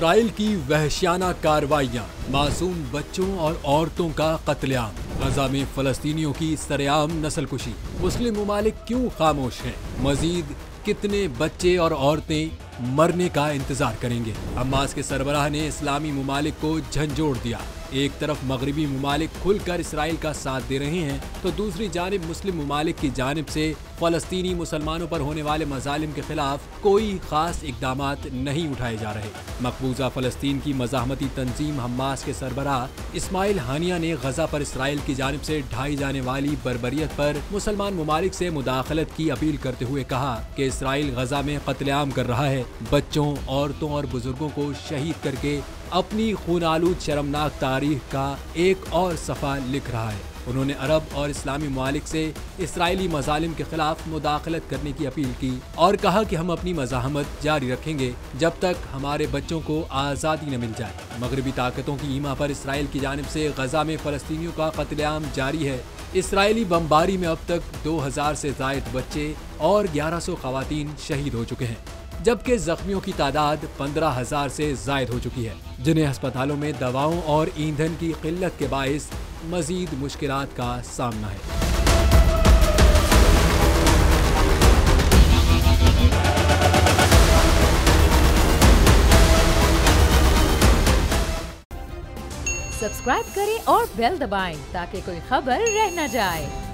Israel की वहशियाना कार्रवाइयां, मासूम बच्चों और औरतों का कत्लेआम, गजा में फलस्तीनियों की सरेआम नस्लकुशी। मुस्लिम ममालिक क्यों खामोश हैं? मजीद कितने बच्चे और औरतें मरने का इंतजार करेंगे? हमास के सरबराह ने इस्लामी ममालिक को झंझोड़ दिया। एक तरफ मगरबी ममालिक खुलकर इसराइल का साथ दे रहे हैं तो दूसरी जानिब मुस्लिम ममालिक की जानिब से फलस्तीनी मुसलमानों पर होने वाले मजालिम के खिलाफ कोई खास इकदामात नहीं उठाए जा रहे। मकबूजा फलस्तीन की मज़ाहमती तंजीम हमास के सरबराह इस्माइल हानिया ने गजा पर इसराइल की जानिब से ढाई जाने वाली बर्बरियत पर मुसलमान ममालिक से मुदाखलत की अपील करते हुए कहा कि इसराइल गजा में कत्लेआम कर रहा है, बच्चों, औरतों और बुजुर्गों को शहीद करके अपनी खूनालूद शर्मनाक तारीख का एक और सफ़ा लिख रहा है। उन्होंने अरब और इस्लामी ममालिक से इसराइली मजालिम के खिलाफ मुदाखलत करने की अपील की और कहा कि हम अपनी मज़ाहमत जारी रखेंगे जब तक हमारे बच्चों को आज़ादी न मिल जाए। मगरबी ताकतों की ईमा पर इसराइल की जानिब से गजा में फलस्तीनियों का कत्लेआम जारी है। इसराइली बमबारी में अब तक 2000 से ज़ायद बच्चे और 1100 खवातीन शहीद हो चुके हैं, जबकि जख्मियों की तादाद 15,000 से जायद हो चुकी है, जिन्हें अस्पतालों में दवाओं और ईंधन की किल्लत के बाइस मजीद मुश्किलात का सामना है। सब्सक्राइब करें और बेल दबाएं ताकि कोई खबर रह न जाए।